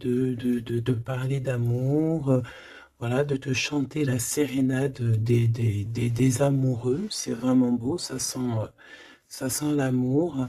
de parler d'amour, voilà, de te chanter la sérénade des amoureux. C'est vraiment beau, ça sent l'amour.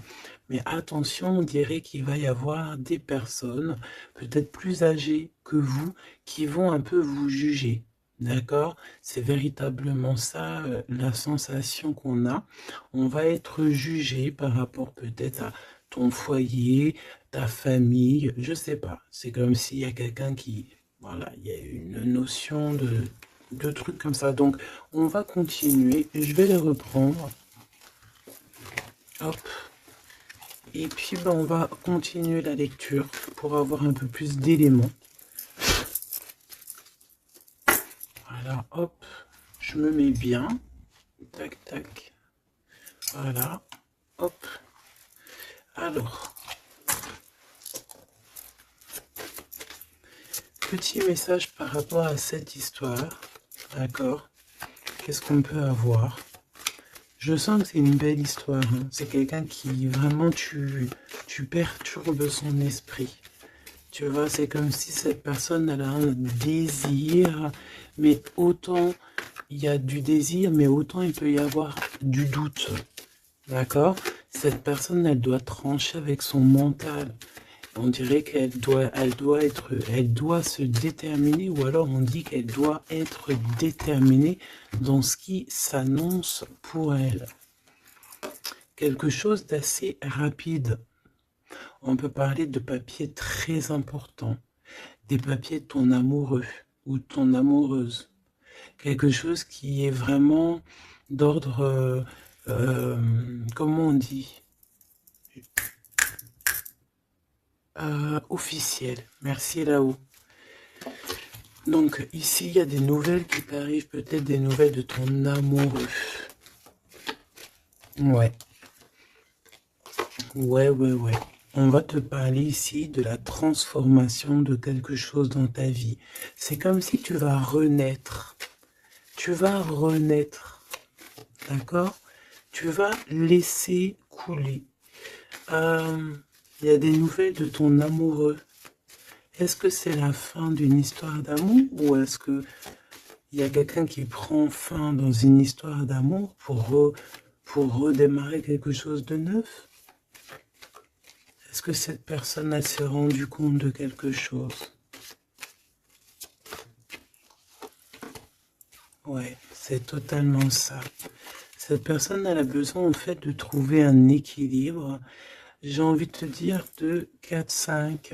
Mais attention, on dirait qu'il va y avoir des personnes, peut-être plus âgées que vous, qui vont un peu vous juger. D'accord? C'est véritablement ça, la sensation qu'on a. On va être jugé par rapport peut-être à ton foyer, ta famille, je sais pas. C'est comme s'il y a quelqu'un qui, voilà, il y a une notion de trucs comme ça. Donc, on va continuer. Je vais les reprendre. Hop. Et puis, ben, on va continuer la lecture pour avoir un peu plus d'éléments. Voilà, hop. Je me mets bien. Tac, tac. Voilà. Hop. Alors, petit message par rapport à cette histoire. D'accord? Qu'est-ce qu'on peut avoir? Je sens que c'est une belle histoire. Hein. C'est quelqu'un qui vraiment tu perturbes son esprit. Tu vois, c'est comme si cette personne elle a un désir, mais autant il y a du désir, mais autant il peut y avoir du doute. D'accord? Cette personne, elle doit trancher avec son mental. On dirait elle doit se déterminer, ou alors on dit qu'elle doit être déterminée dans ce qui s'annonce pour elle. Quelque chose d'assez rapide. On peut parler de papiers très importants, des papiers de ton amoureux ou de ton amoureuse. Quelque chose qui est vraiment d'ordre, comment on dit, officiel. Merci là-haut. Donc ici, il y a des nouvelles qui t'arrivent, peut-être des nouvelles de ton amoureux. Ouais. Ouais. On va te parler ici de la transformation de quelque chose dans ta vie. C'est comme si tu vas renaître. Tu vas renaître. D'accord? Tu vas laisser couler. Il y a des nouvelles de ton amoureux. Est-ce que c'est la fin d'une histoire d'amour ou est-ce que il y a quelqu'un qui prend fin dans une histoire d'amour pour redémarrer quelque chose de neuf? Est-ce que cette personne elle s'est rendue compte de quelque chose? Ouais, c'est totalement ça. Cette personne elle a besoin en fait de trouver un équilibre. J'ai envie de te dire de 4-5.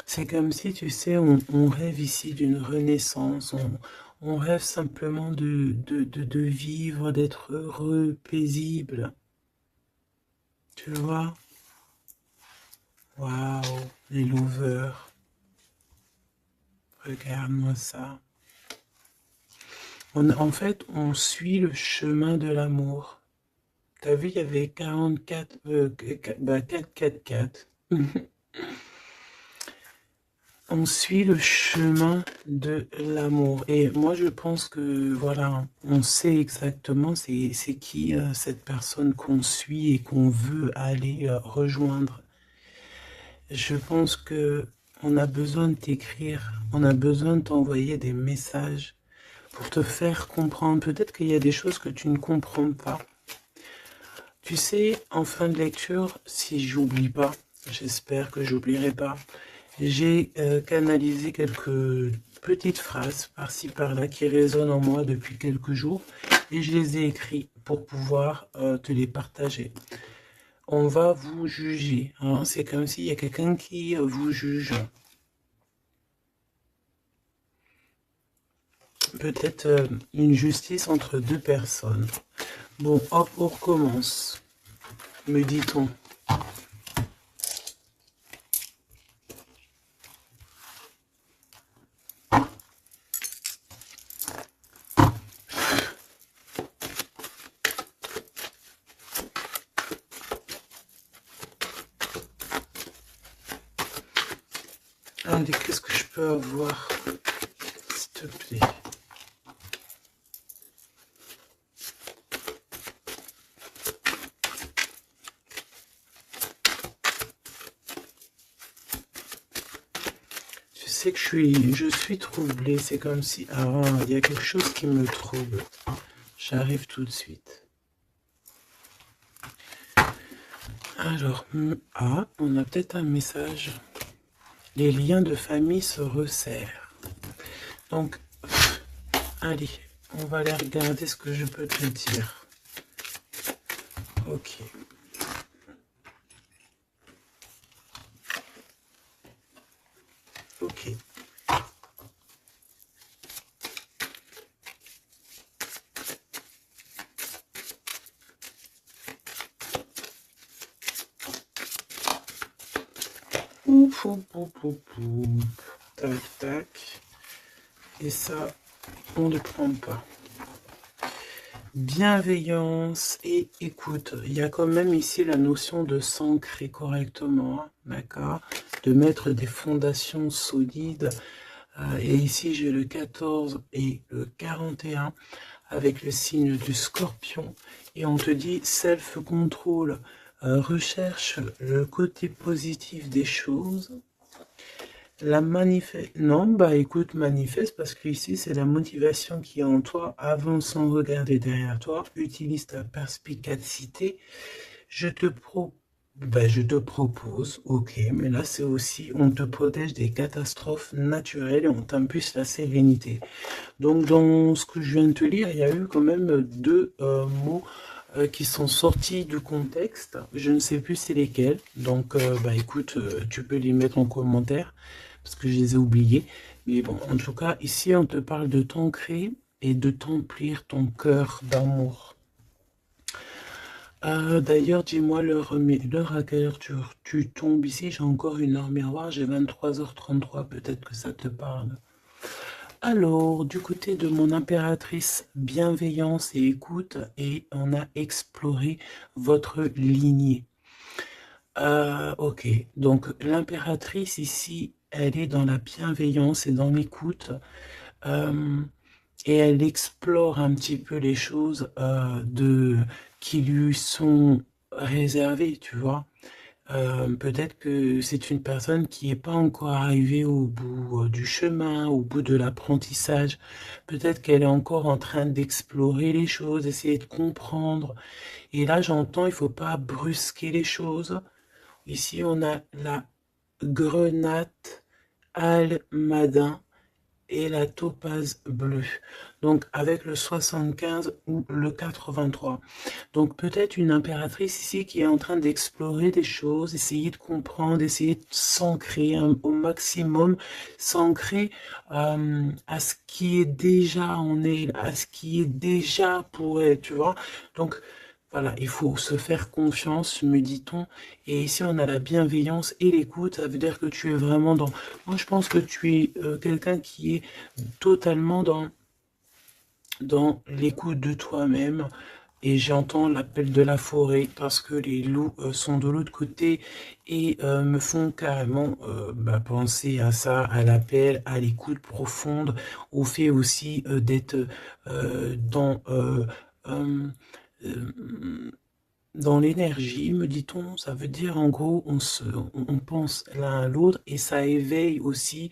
C'est comme si, tu sais, on rêve ici d'une renaissance, on rêve simplement de vivre, d'être heureux, paisible. Tu vois? Waouh, les lovers. Regarde-moi ça. En fait, on suit le chemin de l'amour. T'as vu, il y avait 44, 4. On suit le chemin de l'amour. Et moi, je pense que, voilà, on sait exactement c'est qui cette personne qu'on suit et qu'on veut aller rejoindre. Je pense que on a besoin de t'écrire, on a besoin de t'envoyer des messages pour te faire comprendre. Peut-être qu'il y a des choses que tu ne comprends pas. Tu sais, en fin de lecture, si j'oublie pas, j'espère que j'oublierai pas, j'ai canalisé quelques petites phrases par-ci par-là qui résonnent en moi depuis quelques jours et je les ai écrites pour pouvoir te les partager. On va vous juger, hein. C'est comme s'il y a quelqu'un qui vous juge. Peut-être une justice entre deux personnes. Bon, hop, on recommence, me dit-on. Allez, qu'est-ce que je peux avoir, s'il te plaît? sais que je suis troublée. C'est comme si... Ah, il y a quelque chose qui me trouble. J'arrive tout de suite. Alors, on a peut-être un message. Les liens de famille se resserrent. Donc, allez, on va aller regarder ce que je peux te dire. Ok. Ok. Ouf, ouf, ouf, ouf, ouf. Tac, tac. Et ça, on ne prend pas. Bienveillance et écoute. Il y a quand même ici la notion de s'ancrer correctement, d'accord? De mettre des fondations solides. Et ici, j'ai le 14 et le 41 avec le signe du scorpion. Et on te dit self-control. Recherche le côté positif des choses. La manifeste. Non, bah écoute, manifeste parce que ici c'est la motivation qui est en toi. Avance sans regarder derrière toi. Utilise ta perspicacité. Je te propose, ok, mais là c'est aussi, on te protège des catastrophes naturelles et on t'impulse la sérénité. Donc dans ce que je viens de te lire, il y a eu quand même deux mots qui sont sortis du contexte. Je ne sais plus c'est lesquels. Donc bah écoute, tu peux les mettre en commentaire parce que je les ai oubliés. Mais bon, en tout cas, ici on te parle de t'ancrer et de t'emplir ton cœur d'amour. D'ailleurs, dis-moi l'heure à quelle heure tu tombes ici. J'ai encore une heure miroir, j'ai 23h33, peut-être que ça te parle. Alors, du côté de mon impératrice, bienveillance et écoute, et on a exploré votre lignée. Ok, donc l'impératrice ici, elle est dans la bienveillance et dans l'écoute. Et elle explore un petit peu les choses qui lui sont réservées, tu vois. Peut-être que c'est une personne qui n'est pas encore arrivée au bout du chemin, au bout de l'apprentissage. Peut-être qu'elle est encore en train d'explorer les choses, essayer de comprendre. Et là, j'entends, il faut pas brusquer les choses. Ici, on a la grenate almadin et la topaze bleue. Donc avec le 75 ou le 83. Donc peut-être une impératrice ici qui est en train d'explorer des choses, essayer de comprendre, essayer de s'ancrer au maximum, s'ancrer à ce qui est déjà en elle, à ce qui est déjà pour elle, tu vois. Donc voilà, il faut se faire confiance, me dit-on. Et ici, on a la bienveillance et l'écoute. Ça veut dire que tu es vraiment dans... Moi, je pense que tu es quelqu'un qui est totalement dans l'écoute de toi-même. Et j'entends l'appel de la forêt parce que les loups sont de l'autre côté et me font carrément penser à ça, à l'appel, à l'écoute profonde, au fait aussi d'être dans l'énergie, me dit-on. Ça veut dire en gros on pense l'un à l'autre et ça éveille aussi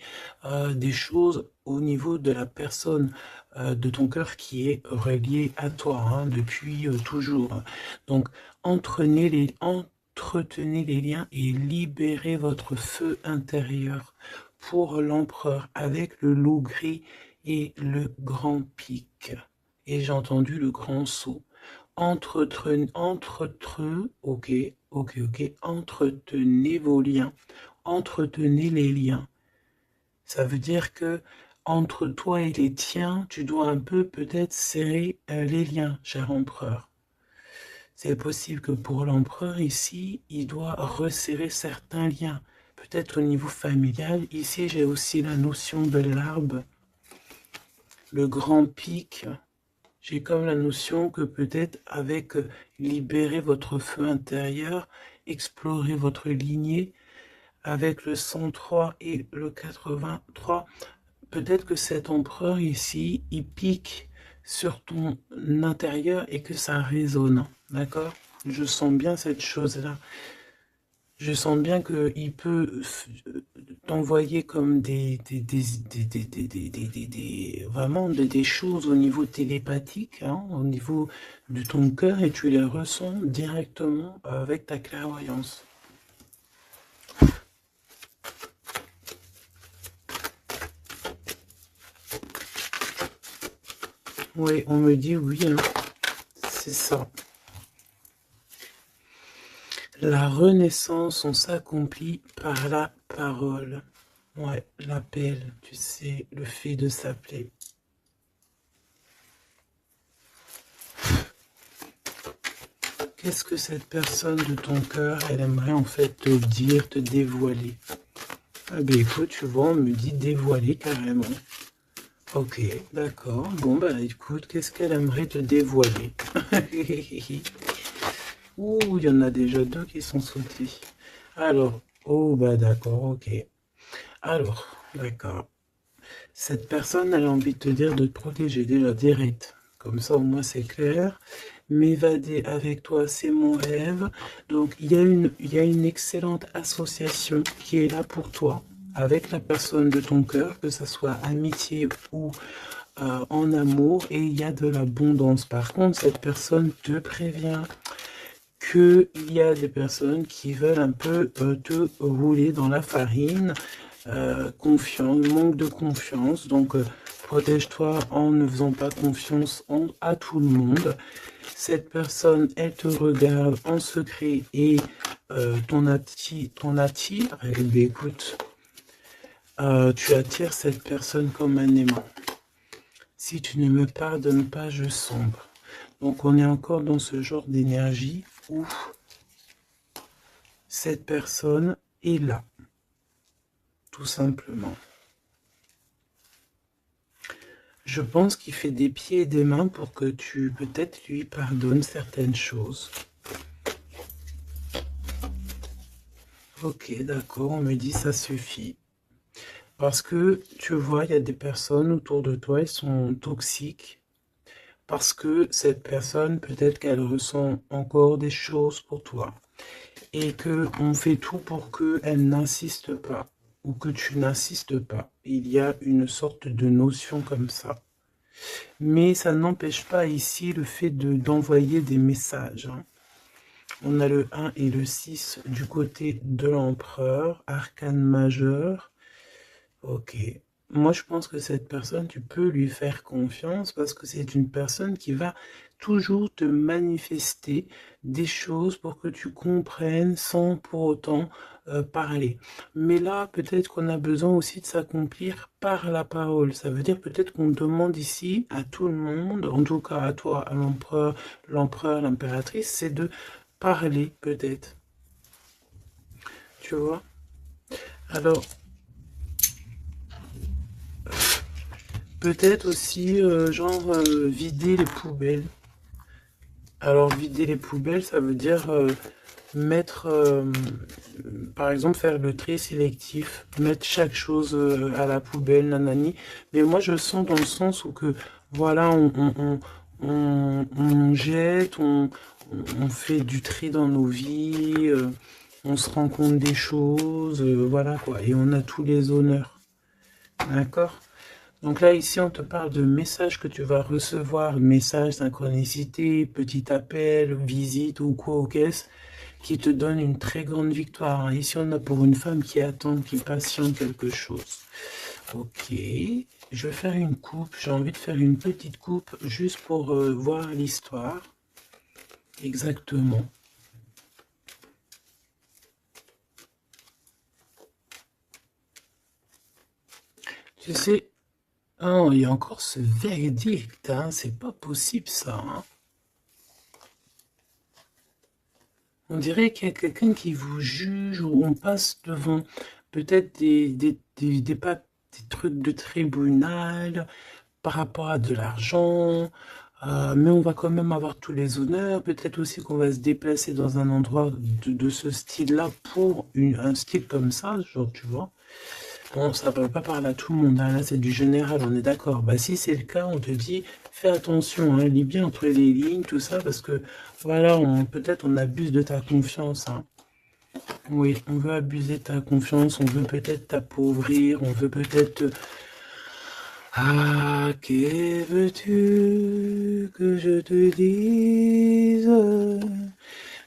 des choses au niveau de la personne de ton cœur qui est reliée à toi depuis toujours. Donc entretenez les liens et libérez votre feu intérieur pour l'empereur avec le loup gris et le grand pic. Et j'ai entendu le grand saut. Entretenez vos liens, entretenez les liens. Ça veut dire que entre toi et les tiens, tu dois un peu peut-être serrer les liens, cher empereur. C'est possible que pour l'empereur ici, il doit resserrer certains liens. Peut-être au niveau familial. Ici, j'ai aussi la notion de l'arbre, le grand pic. J'ai comme la notion que peut-être avec libérer votre feu intérieur, explorer votre lignée, avec le 103 et le 83, peut-être que cet empereur ici, il pique sur ton intérieur et que ça résonne, d'accord? Je sens bien cette chose-là. Je sens bien qu'il peut t'envoyer comme vraiment des choses au niveau télépathique, hein, au niveau de ton cœur, et tu les ressens directement avec ta clairvoyance. Oui, on me dit oui, hein, c'est ça. La renaissance, on s'accomplit par la parole. Ouais, l'appel, tu sais, le fait de s'appeler. Qu'est-ce que cette personne de ton cœur, elle aimerait en fait te dire, te dévoiler? Ah ben écoute, tu vois, on me dit dévoiler carrément. Ok, d'accord. Bon bah écoute, qu'est-ce qu'elle aimerait te dévoiler? Ouh, il y en a déjà deux qui sont sautés. Alors, oh bah d'accord, ok. Alors, d'accord. Cette personne, elle a envie de te dire de te protéger déjà direct. Comme ça, au moins, c'est clair. M'évader avec toi, c'est mon rêve. Donc, il y a une excellente association qui est là pour toi, avec la personne de ton cœur, que ce soit amitié ou en amour, et il y a de l'abondance. Par contre, cette personne te prévient qu'il y a des personnes qui veulent un peu te rouler dans la farine, confiance, manque de confiance, donc protège-toi en ne faisant pas confiance à tout le monde. Cette personne, elle te regarde en secret et ton attire, eh bien, écoute, tu attires cette personne comme un aimant. Si tu ne me pardonnes pas, je sombre. Donc on est encore dans ce genre d'énergie où cette personne est là, tout simplement. Je pense qu'il fait des pieds et des mains pour que tu, peut-être, lui pardonnes certaines choses. Ok, d'accord, on me dit ça suffit. Parce que, tu vois, il y a des personnes autour de toi, elles sont toxiques. Parce que cette personne, peut-être qu'elle ressent encore des choses pour toi. Et que on fait tout pour qu'elle n'insiste pas. Ou que tu n'insistes pas. Il y a une sorte de notion comme ça. Mais ça n'empêche pas ici le fait d'envoyer des messages. Hein. On a le 1 et le 6 du côté de l'empereur, arcane majeur. Ok. Moi, je pense que cette personne, tu peux lui faire confiance parce que c'est une personne qui va toujours te manifester des choses pour que tu comprennes sans pour autant parler. Mais là, peut-être qu'on a besoin aussi de s'accomplir par la parole. Ça veut dire peut-être qu'on demande ici à tout le monde, en tout cas à toi, à l'empereur, l'impératrice, c'est de parler peut-être. Tu vois? Alors, peut-être aussi, genre, vider les poubelles. Alors, vider les poubelles, ça veut dire mettre, par exemple, faire le tri sélectif, mettre chaque chose à la poubelle, nanani. Mais moi, je sens dans le sens où que, voilà, on jette, on fait du tri dans nos vies, on se rend compte des choses, voilà quoi, et on a tous les honneurs. D'accord? Donc là, ici, on te parle de messages que tu vas recevoir, messages, synchronicité, petit appel, visite ou quoi au caisse, qui te donne une très grande victoire. Ici, on a pour une femme qui attend, qui patiente quelque chose. Ok, je vais faire une coupe. J'ai envie de faire une petite coupe juste pour voir l'histoire. Exactement. Tu sais, oh, il y a encore ce verdict, hein, c'est pas possible ça. Hein. On dirait qu'il y a quelqu'un qui vous juge ou on passe devant peut-être des trucs de tribunal par rapport à de l'argent, mais on va quand même avoir tous les honneurs. Peut-être aussi qu'on va se déplacer dans un endroit de ce style-là pour un style comme ça, genre, tu vois. Bon, ça ne peut pas parler à tout le monde, hein. Là c'est du général, on est d'accord. Bah si c'est le cas, on te dit, fais attention, hein, lis bien entre les lignes, tout ça, parce que voilà, peut-être on abuse de ta confiance. Hein. Oui, on veut abuser de ta confiance, on veut peut-être t'appauvrir, on veut peut-être... Ah, que veux-tu que je te dise?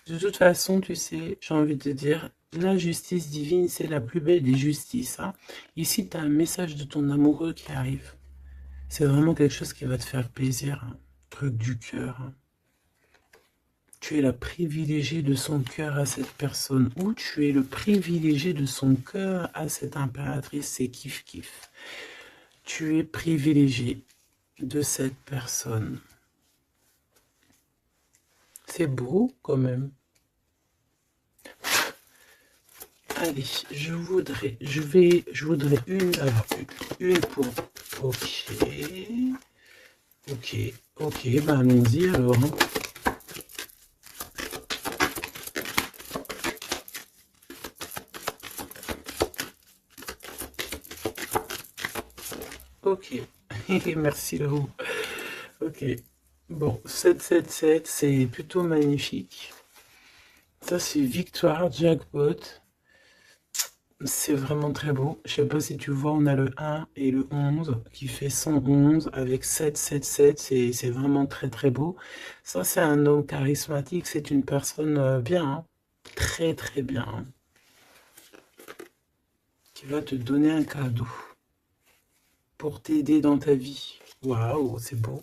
De toute façon, tu sais, j'ai envie de te dire, la justice divine, c'est la plus belle des justices, hein. Ici, tu as un message de ton amoureux qui arrive. C'est vraiment quelque chose qui va te faire plaisir, hein. Truc du cœur, hein. Tu es la privilégiée de son cœur à cette personne, ou tu es le privilégié de son cœur à cette impératrice, c'est kiff-kiff. Tu es privilégié de cette personne. C'est beau quand même. Allez, je voudrais une pour... Ok, bah allons-y alors, hein. Ok, merci Lou. Ok, bon, 777, c'est plutôt magnifique. Ça, c'est victoire, jackpot. C'est vraiment très beau. Je sais pas si tu vois, on a le 1 et le 11 qui fait 111 avec 777. C'est vraiment très très beau. Ça, c'est un homme charismatique. C'est une personne bien, hein. Très très bien, hein, qui va te donner un cadeau pour t'aider dans ta vie. Waouh, c'est beau.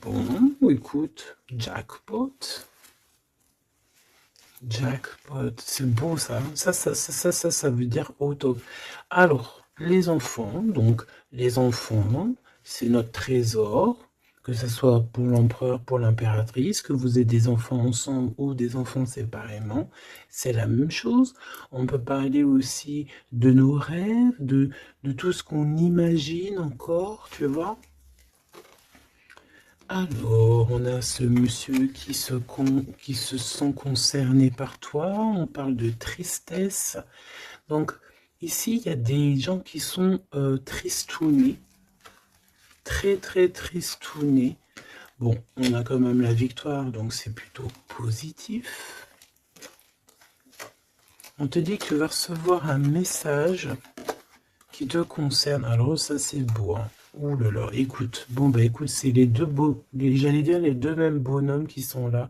Bon, écoute, jackpot. Jackpot, c'est beau ça. Ça veut dire au top. Alors, les enfants, donc les enfants, c'est notre trésor, que ce soit pour l'empereur, pour l'impératrice, que vous ayez des enfants ensemble ou des enfants séparément, c'est la même chose. On peut parler aussi de nos rêves, de tout ce qu'on imagine encore, tu vois. Alors, on a ce monsieur qui se sent concerné par toi. On parle de tristesse. Donc, ici, il y a des gens qui sont tristounés. Très, très tristounés. Bon, on a quand même la victoire, donc c'est plutôt positif. On te dit que tu vas recevoir un message qui te concerne. Alors, ça, c'est beau, hein. Ouh là là, écoute, bon bah écoute, c'est les deux beaux, j'allais dire les deux mêmes bonhommes qui sont là,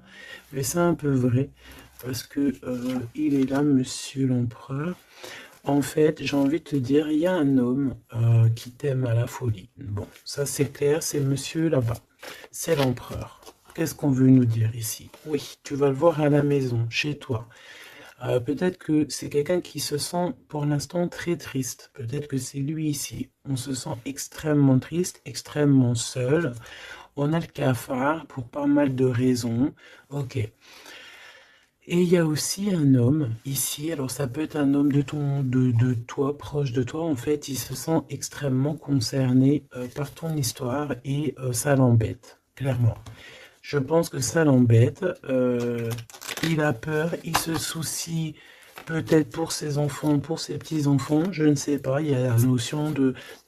mais c'est un peu vrai, parce que il est là, monsieur l'empereur. En fait, j'ai envie de te dire, il y a un homme qui t'aime à la folie. Bon, ça c'est clair, c'est monsieur là-bas, c'est l'empereur. Qu'est-ce qu'on veut nous dire ici? Oui, tu vas le voir à la maison, chez toi. Peut-être que c'est quelqu'un qui se sent pour l'instant très triste. Peut-être que c'est lui ici. On se sent extrêmement triste, extrêmement seul. On a le cafard pour pas mal de raisons. Ok. Et il y a aussi un homme ici. Alors ça peut être un homme de toi, proche de toi. En fait, il se sent extrêmement concerné par ton histoire et ça l'embête, clairement. Je pense que ça l'embête. Il a peur, il se soucie peut-être pour ses enfants, pour ses petits-enfants, je ne sais pas. Il y a la notion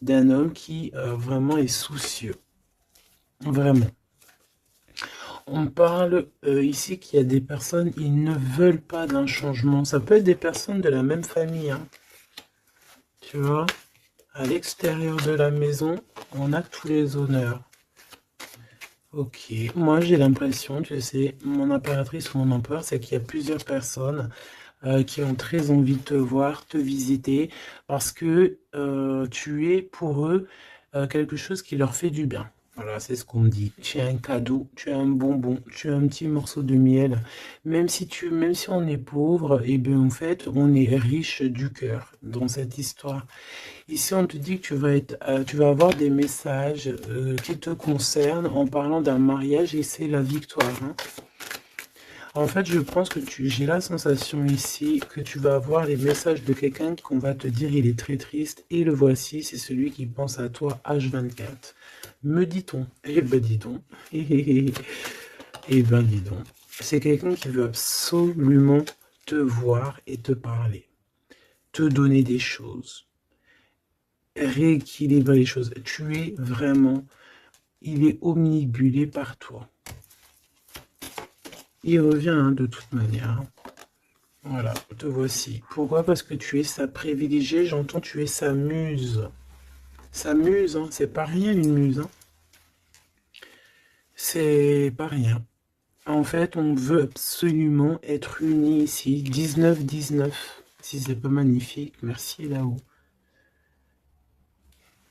d'un homme qui vraiment est soucieux. Vraiment. On parle ici qu'il y a des personnes, ils ne veulent pas d'un changement. Ça peut être des personnes de la même famille, hein. Tu vois, à l'extérieur de la maison, on a tous les honneurs. Ok, moi j'ai l'impression, tu sais, mon impératrice ou mon empereur, c'est qu'il y a plusieurs personnes qui ont très envie de te voir, te visiter, parce que tu es pour eux quelque chose qui leur fait du bien. Voilà, c'est ce qu'on me dit. Tu as un cadeau, tu as un bonbon, tu as un petit morceau de miel. Même si on est pauvre, et bien en fait, on est riche du cœur dans cette histoire. Ici, on te dit que tu vas avoir des messages qui te concernent en parlant d'un mariage et c'est la victoire, hein. En fait, je pense que j'ai la sensation ici que tu vas avoir les messages de quelqu'un qu'on va te dire il est très triste et le voici, c'est celui qui pense à toi H24. Me dit-on. Eh ben dis donc. Eh ben dis donc. C'est quelqu'un qui veut absolument te voir et te parler, te donner des choses, rééquilibrer les choses. Tu es vraiment, il est omnibulé par toi. Il revient hein, de toute manière. Voilà, te voici. Pourquoi? Parce que tu es sa privilégiée, j'entends tu es sa muse. Sa muse, hein, c'est pas rien une muse. Hein. C'est pas rien. En fait, on veut absolument être unis ici. 19-19. Si c'est pas magnifique, merci là-haut.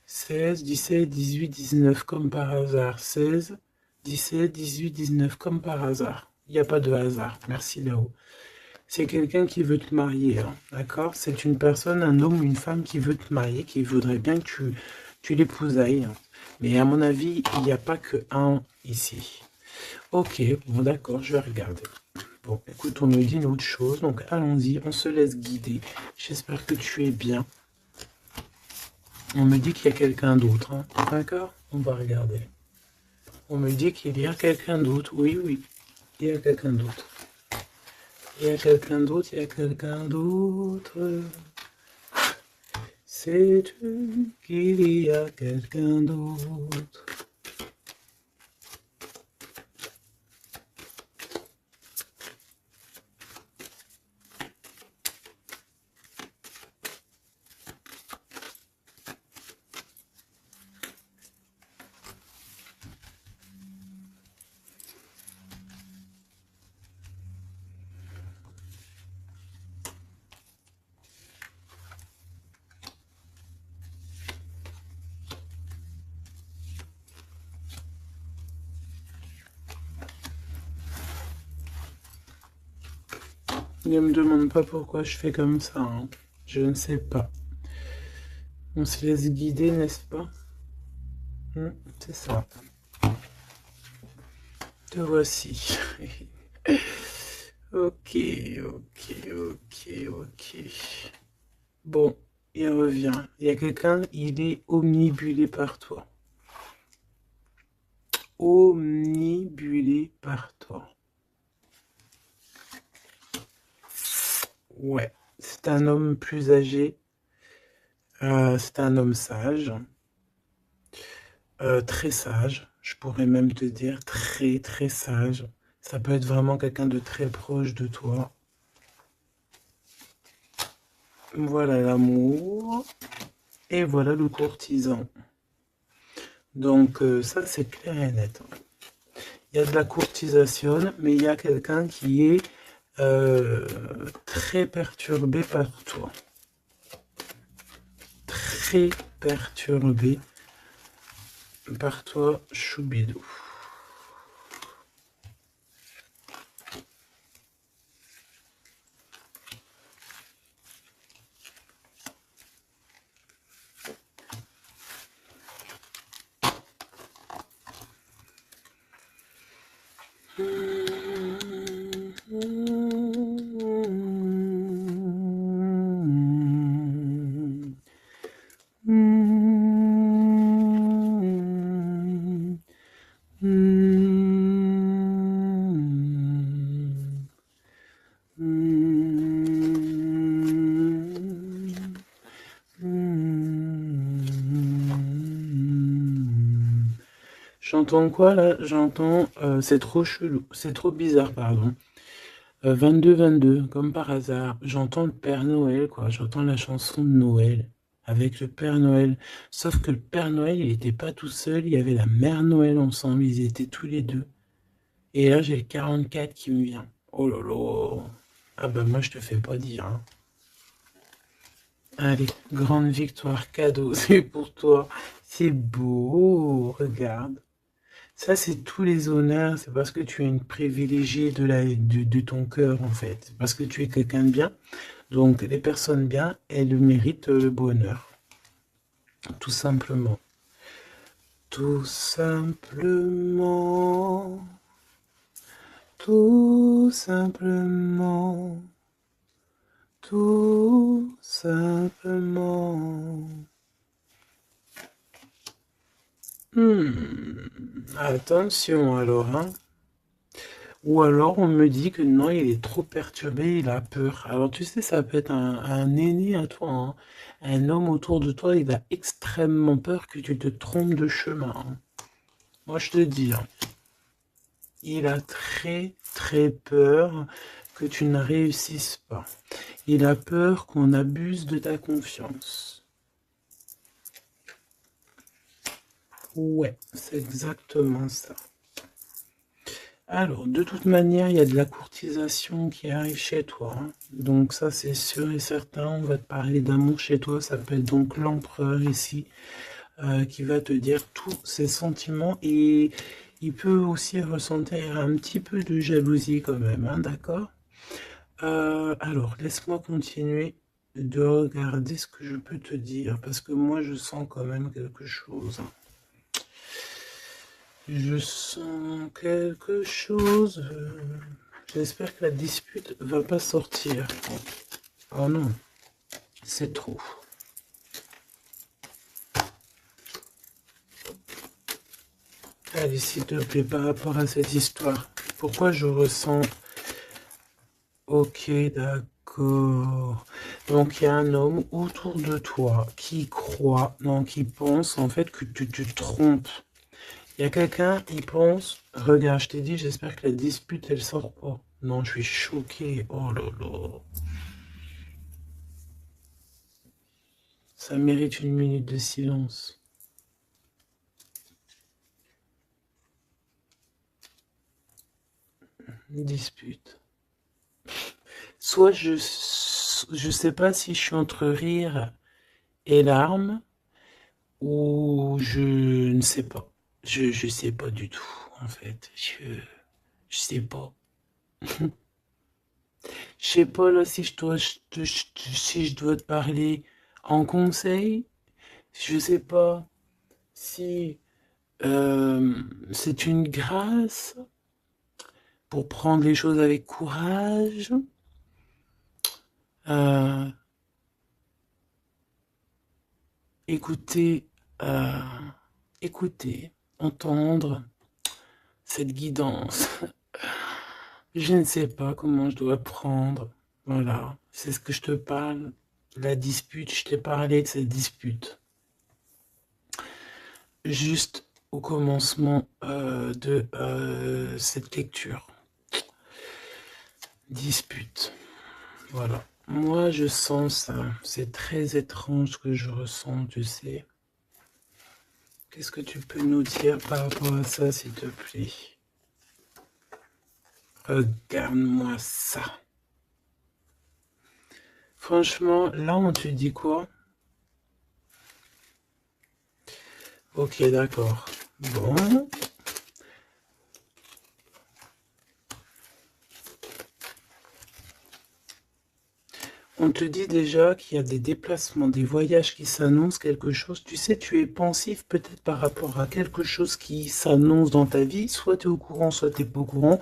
16, 17, 18, 19, comme par hasard. 16, 17, 18, 19, comme par hasard. Il n'y a pas de hasard. Merci là-haut. C'est quelqu'un qui veut te marier, hein, d'accord? C'est une personne, un homme ou une femme qui veut te marier, qui voudrait bien que tu l'épousailles. Hein. Mais à mon avis, il n'y a pas que un ici. Ok, bon d'accord, je vais regarder. Bon, écoute, on me dit une autre chose, donc allons-y, on se laisse guider. J'espère que tu es bien. On me dit qu'il y a quelqu'un d'autre, hein, d'accord? On va regarder. On me dit qu'il y a quelqu'un d'autre, oui, oui, il y a quelqu'un d'autre. Il y a quelqu'un d'autre, il y a quelqu'un d'autre. Sais-tu qu'il y a quelqu'un d'autre? Ne me demande pas pourquoi je fais comme ça, hein. Je ne sais pas. On se laisse guider, n'est-ce pas? C'est ça. Te voici. Ok, ok, ok, ok. Bon, il revient. Il y a quelqu'un, il est omnibulé par toi. Omnibulé par toi. Ouais, c'est un homme plus âgé. C'est un homme sage. Très sage. Je pourrais même te dire très, très sage. Ça peut être vraiment quelqu'un de très proche de toi. Voilà l'amour. Et voilà le courtisan. Donc ça, c'est clair et net. Il y a de la courtisation, mais il y a quelqu'un qui est très perturbé par toi. Très perturbé par toi, Choubidou. J'entends quoi là? J'entends c'est trop chelou, c'est trop bizarre, pardon. 22-22, comme par hasard. J'entends le Père Noël, quoi. J'entends la chanson de Noël avec le Père Noël. Sauf que le Père Noël, il n'était pas tout seul, il y avait la Mère Noël ensemble, ils étaient tous les deux. Et là, j'ai le 44 qui me vient. Oh là là. Ah bah moi, je te fais pas dire. Hein. Allez, grande victoire, cadeau, c'est pour toi. C'est beau, regarde. Ça, c'est tous les honneurs, c'est parce que tu es une privilégiée de ton cœur, en fait. Parce que tu es quelqu'un de bien. Donc, les personnes bien, elles méritent le bonheur. Tout simplement. Tout simplement. Tout simplement. Tout simplement. Attention alors, hein. Ou alors on me dit que non, il est trop perturbé, il a peur. Alors tu sais, ça peut être un aîné à toi, hein. Un homme autour de toi, il a extrêmement peur que tu te trompes de chemin. Hein. Moi je te dis, hein, il a très très peur que tu ne réussisses pas. Il a peur qu'on abuse de ta confiance. Ouais, c'est exactement ça. Alors, de toute manière, il y a de la courtisation qui arrive chez toi, hein. Donc ça, c'est sûr et certain. On va te parler d'amour chez toi. Ça s'appelle donc l'empereur ici, qui va te dire tous ses sentiments. Et il peut aussi ressentir un petit peu de jalousie quand même, hein, d'accord? Alors, laisse-moi continuer de regarder ce que je peux te dire. Parce que moi, je sens quand même quelque chose, hein. Je sens quelque chose. J'espère que la dispute va pas sortir. Oh non, c'est trop. Allez, s'il te plaît, par rapport à cette histoire, pourquoi je ressens... Ok, d'accord. Donc, il y a un homme autour de toi qui croit, non, qui pense en fait que tu te trompes. Il y a quelqu'un, il pense, regarde, je t'ai dit, j'espère que la dispute, elle sort pas. Non, je suis choqué. Oh là là. Ça mérite une minute de silence. Une dispute. Soit je sais pas si je suis entre rire et larmes, ou je ne sais pas. Je sais pas du tout, en fait. Je sais pas. Je sais pas là si si je dois te parler en conseil. Je sais pas si c'est une grâce pour prendre les choses avec courage. Euh, écouter, euh, écouter, entendre cette guidance. Je ne sais pas comment je dois prendre. Voilà, c'est ce que je te parle. La dispute, je t'ai parlé de cette dispute. Juste au commencement de cette lecture. Dispute. Voilà. Moi, je sens ça. C'est très étrange ce que je ressens, tu sais. Qu'est-ce que tu peux nous dire par rapport à ça, s'il te plaît? Regarde-moi ça. Franchement, là, on te dit quoi? Ok, d'accord. Bon. On te dit déjà qu'il y a des déplacements, des voyages qui s'annoncent, quelque chose. Tu sais, tu es pensif peut-être par rapport à quelque chose qui s'annonce dans ta vie. Soit tu es au courant, soit tu n'es pas au courant.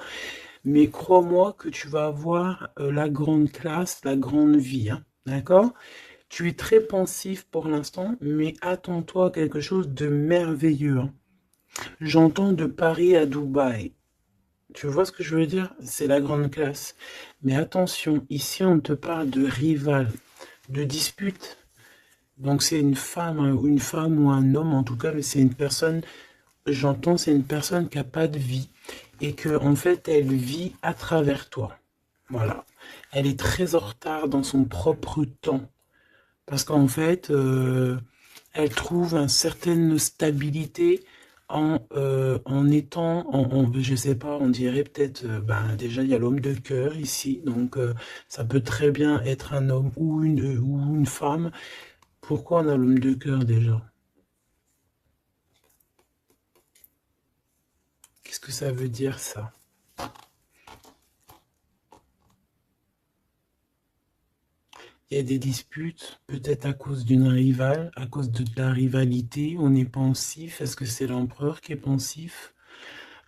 Mais crois-moi que tu vas avoir la grande classe, la grande vie, hein. D'accord? Tu es très pensif pour l'instant, mais attends-toi à quelque chose de merveilleux, hein. J'entends de Paris à Dubaï. Tu vois ce que je veux dire? C'est la grande classe. Mais attention, ici on te parle de rival, de dispute. Donc c'est une femme, hein, ou une femme ou un homme en tout cas, mais c'est une personne, j'entends, c'est une personne qui n'a pas de vie. Et que en fait elle vit à travers toi. Voilà. Elle est très en retard dans son propre temps. Parce qu'en fait, elle trouve une certaine stabilité en étant, je sais pas, on dirait peut-être, ben, déjà il y a l'homme de cœur ici, donc ça peut très bien être un homme ou une femme. Pourquoi on a l'homme de cœur déjà? Qu'est-ce que ça veut dire ça? Il y a des disputes, peut-être à cause d'une rivale, à cause de la rivalité, on est pensif. Est-ce que c'est l'empereur qui est pensif?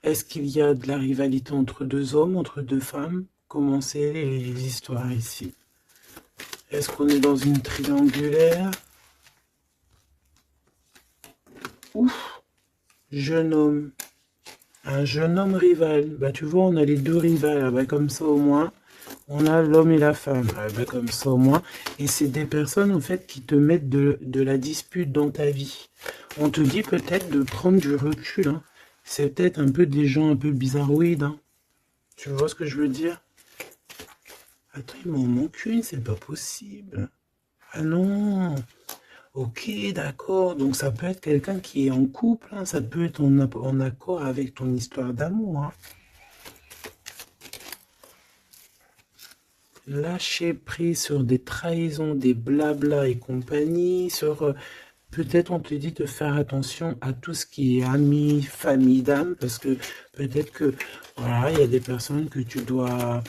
Est-ce qu'il y a de la rivalité entre deux hommes, entre deux femmes? Comment c'est les histoires ici? Est-ce qu'on est dans une triangulaire? Ouf, jeune homme. Un jeune homme rival. Bah tu vois, on a les deux rivales. Ah, bah, comme ça au moins, on a l'homme et la femme. Ah, bah, comme ça au moins. Et c'est des personnes en fait qui te mettent de la dispute dans ta vie. On te dit peut-être de prendre du recul, hein. C'est peut-être un peu des gens un peu bizarroïdes, hein. Tu vois ce que je veux dire? Attends, il m'en manque une, c'est pas possible. Ah non. Ok, d'accord. Donc ça peut être quelqu'un qui est en couple, hein. Ça peut être en accord avec ton histoire d'amour, hein. Lâcher prise sur des trahisons, des blabla et compagnie, sur peut-être on te dit de faire attention à tout ce qui est amis, famille d'âme, parce que peut-être que voilà, il y a des personnes que tu dois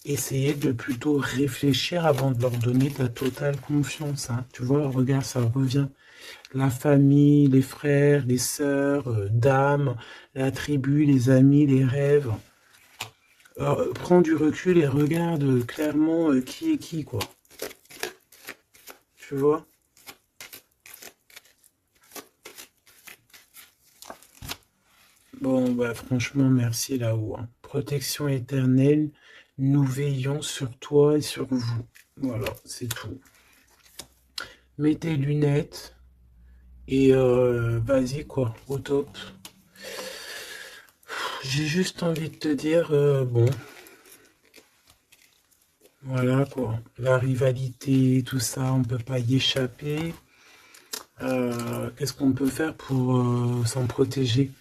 essayer de plutôt réfléchir avant de leur donner ta totale confiance, hein. Tu vois, regarde, ça revient. La famille, les frères, les sœurs, d'âme, la tribu, les amis, les rêves. Prends du recul et regarde clairement qui est qui, quoi. Tu vois? Bon, bah franchement, merci là-haut, hein. Protection éternelle, nous veillons sur toi et sur vous. Voilà, c'est tout. Mets tes lunettes et vas-y, quoi, au top. J'ai juste envie de te dire, bon, voilà, quoi. La rivalité, tout ça, on peut pas y échapper. Qu'est-ce qu'on peut faire pour s'en protéger?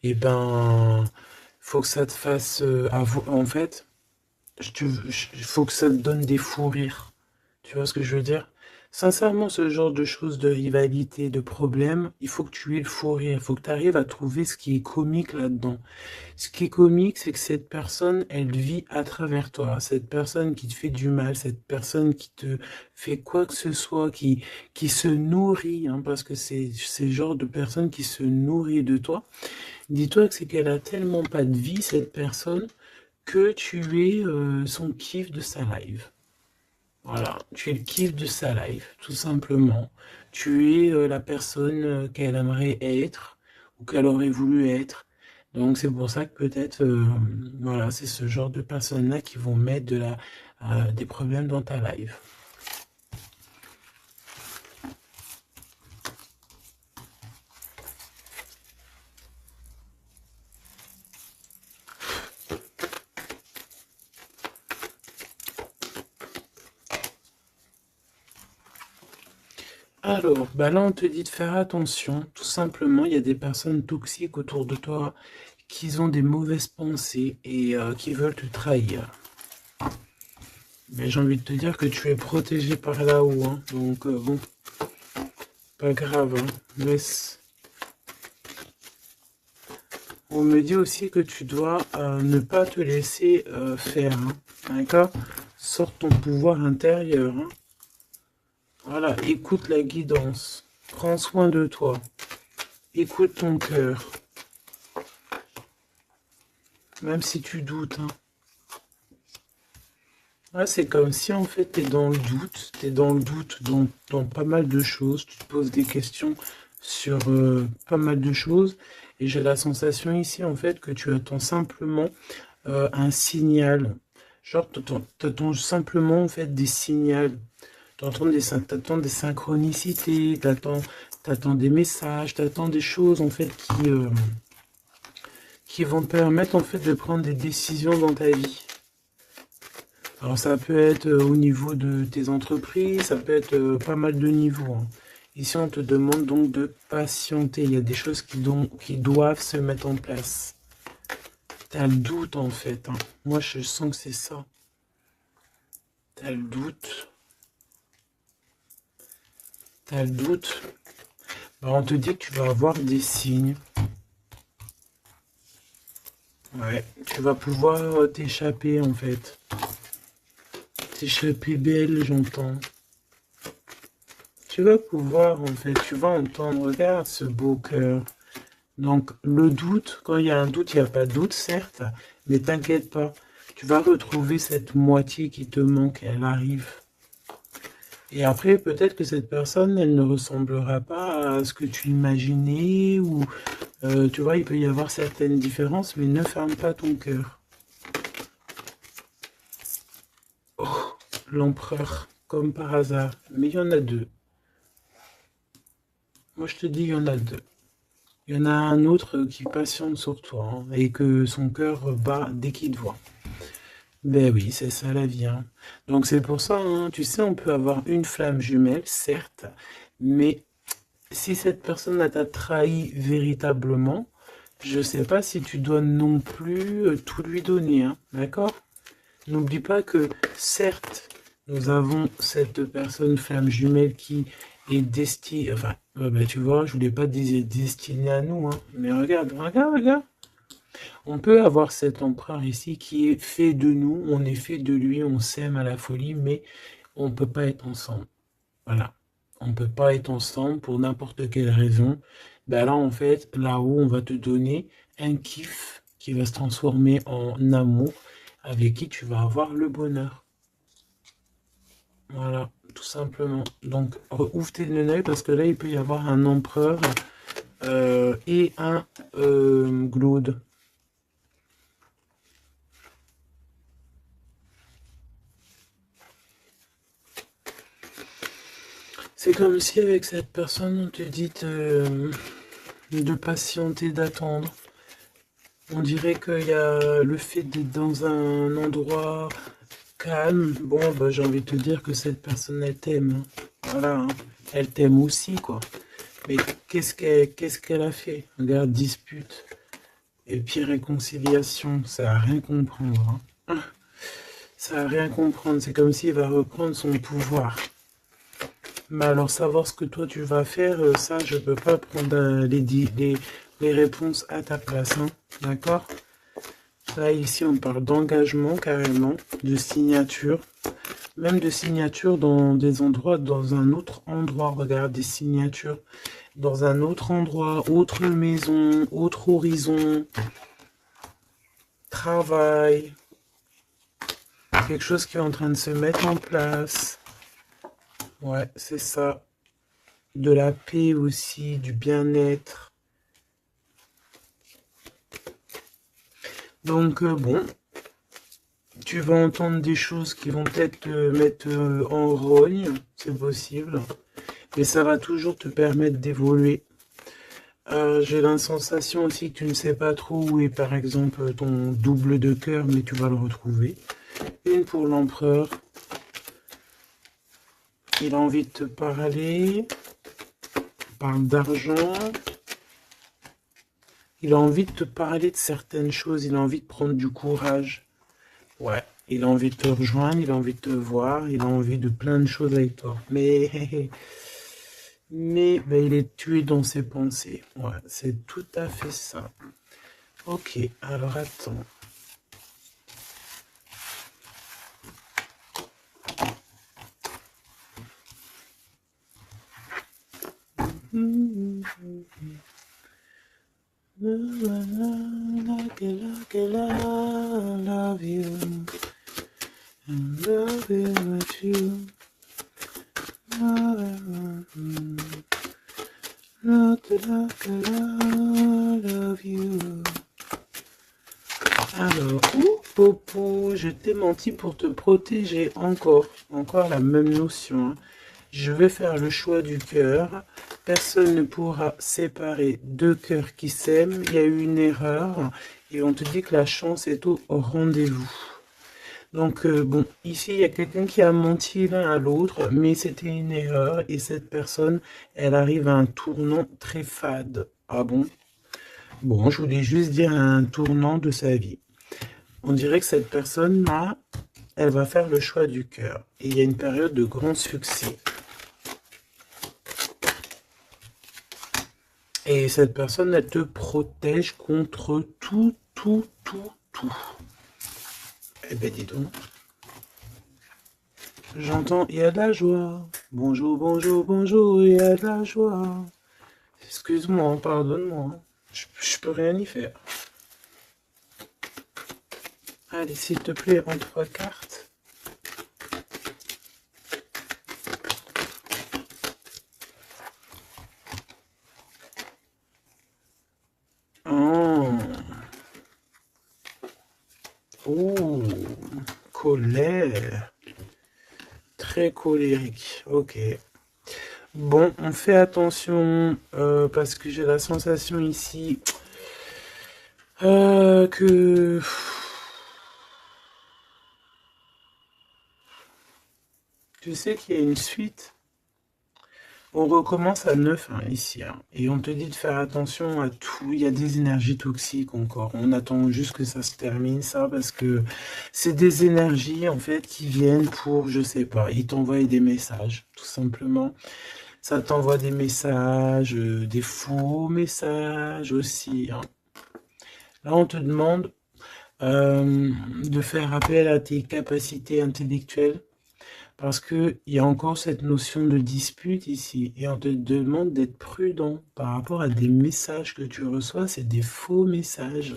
Eh ben, faut que ça te fasse en fait, faut que ça te donne des fous rires. Tu vois ce que je veux dire? Sincèrement, ce genre de choses, de rivalité, de problèmes, il faut que tu aies le fou rire. Il faut que tu arrives à trouver ce qui est comique là-dedans. Ce qui est comique, c'est que cette personne, elle vit à travers toi. Cette personne qui te fait du mal, cette personne qui te fait quoi que ce soit, qui se nourrit, hein, parce que c'est le genre de personne qui se nourrit de toi. Dis-toi que c'est qu'elle a tellement pas de vie, cette personne, que tu es son kiff de sa live. Voilà, tu es le kiff de sa life, tout simplement. Tu es la personne qu'elle aimerait être ou qu'elle aurait voulu être. Donc c'est pour ça que peut-être, voilà, c'est ce genre de personnes-là qui vont mettre des problèmes dans ta life. Alors, bah là on te dit de faire attention, tout simplement, il y a des personnes toxiques autour de toi qui ont des mauvaises pensées et qui veulent te trahir. Mais j'ai envie de te dire que tu es protégé par là-haut, hein. Donc bon, pas grave, hein. Laisse. On me dit aussi que tu dois ne pas te laisser faire, hein. D'accord? Sors ton pouvoir intérieur, hein. Voilà, écoute la guidance. Prends soin de toi. Écoute ton cœur. Même si tu doutes, hein. Ouais, c'est comme si en fait tu es dans le doute. Tu es dans le doute dans pas mal de choses. Tu te poses des questions sur pas mal de choses. Et j'ai la sensation ici en fait que tu attends simplement un signal. Genre, t'attends simplement en fait des signaux. T'attends des synchronicités, t'attends des messages, t'attends des choses en fait qui vont te permettre en fait de prendre des décisions dans ta vie. Alors ça peut être au niveau de tes entreprises, ça peut être pas mal de niveaux, hein. Ici on te demande donc de patienter. Il y a des choses qui doivent se mettre en place. T'as le doute en fait, hein. Moi je sens que c'est ça. T'as le doute. T'as le doute. Bah, on te dit que tu vas avoir des signes. Ouais, tu vas pouvoir t'échapper en fait. T'échapper belle, j'entends. Tu vas pouvoir en fait, tu vas entendre, regarde ce beau cœur. Donc le doute, quand il y a un doute, il n'y a pas de doute, certes, mais t'inquiète pas. Tu vas retrouver cette moitié qui te manque, elle arrive. Et après, peut-être que cette personne, elle ne ressemblera pas à ce que tu imaginais, ou tu vois, il peut y avoir certaines différences, mais ne ferme pas ton cœur. Oh, l'empereur, comme par hasard. Mais il y en a deux. Moi, je te dis, il y en a deux. Il y en a un autre qui patiente sur toi, hein, et que son cœur bat dès qu'il te voit. Ben oui, c'est ça la vie, hein. Donc c'est pour ça, hein, tu sais, on peut avoir une flamme jumelle, certes, mais si cette personne t'a trahi véritablement, je sais pas si tu dois non plus tout lui donner, hein, d'accord? N'oublie pas que, certes, nous avons cette personne flamme jumelle qui est destinée, enfin, ben, tu vois, je voulais pas dire destinée à nous, hein, mais regarde, regarde, regarde. On peut avoir cet empereur ici qui est fait de nous, on est fait de lui, on s'aime à la folie, mais on ne peut pas être ensemble. Voilà. On ne peut pas être ensemble pour n'importe quelle raison. Ben là, en fait, là-haut, on va te donner un kiff qui va se transformer en amour avec qui tu vas avoir le bonheur. Voilà, tout simplement. Donc, ouvre tes œil parce que là, il peut y avoir un empereur et un Glaude. C'est comme si avec cette personne, on te dit de patienter, d'attendre. On dirait qu'il y a le fait d'être dans un endroit calme. Bon, bah, j'ai envie de te dire que cette personne, elle t'aime, hein. Voilà, hein. Elle t'aime aussi, quoi. Mais qu'est-ce qu'elle a fait? Regarde, dispute. Et puis réconciliation, ça n'a rien comprendre, hein. Ça n'a rien comprendre. C'est comme s'il va reprendre son pouvoir. Mais alors, savoir ce que toi tu vas faire, ça, je peux pas prendre les réponses à ta place, hein. D'accord? Là, ici, on parle d'engagement carrément, de signature. Même de signature dans des endroits, dans un autre endroit. Regarde, des signatures dans un autre endroit, autre maison, autre horizon, travail. Quelque chose qui est en train de se mettre en place. Ouais, c'est ça. De la paix aussi, du bien-être. Donc, bon, tu vas entendre des choses qui vont peut-être te mettre en rogne, c'est possible. Mais ça va toujours te permettre d'évoluer. J'ai la sensation aussi que tu ne sais pas trop où est par exemple ton double de cœur, mais tu vas le retrouver. Une pour l'empereur. Il a envie de te parler. Il parle d'argent. Il a envie de te parler de certaines choses. Il a envie de prendre du courage. Ouais. Il a envie de te rejoindre. Il a envie de te voir. Il a envie de plein de choses avec toi. Mais ben, il est tué dans ses pensées. Ouais, c'est tout à fait ça. Ok, alors attends. Love you. And love you with you. Love you. Alors, Popo, je t'ai menti pour te protéger encore la même notion, hein. Je vais faire le choix du cœur. Personne ne pourra séparer deux cœurs qui s'aiment. Il y a eu une erreur et on te dit que la chance est au rendez-vous. Donc, bon, ici, il y a quelqu'un qui a menti l'un à l'autre, mais c'était une erreur et cette personne, elle arrive à un tournant très fade. Ah bon? Bon, je voulais juste dire un tournant de sa vie. On dirait que cette personne-là, elle va faire le choix du cœur. Et il y a une période de grand succès. Et cette personne, elle te protège contre tout. Eh ben dis donc. J'entends, il y a de la joie. Bonjour, bonjour, bonjour, il y a de la joie. Excuse-moi, pardonne-moi. Je peux rien y faire. Allez, s'il te plaît, en 3 cartes. Oh. Oh. Colère. Très colérique. Ok. Bon, on fait attention parce que j'ai la sensation ici que tu sais qu'il y a une suite. On recommence à neuf hein, ici, hein, et on te dit de faire attention à tout. Il y a des énergies toxiques encore. On attend juste que ça se termine, ça, parce que c'est des énergies, en fait, qui viennent pour, je sais pas, ils t'envoient des messages, tout simplement. Ça t'envoie des messages, des faux messages aussi, hein. Là, on te demande de faire appel à tes capacités intellectuelles. Parce qu'il y a encore cette notion de dispute ici. Et on te demande d'être prudent par rapport à des messages que tu reçois. C'est des faux messages.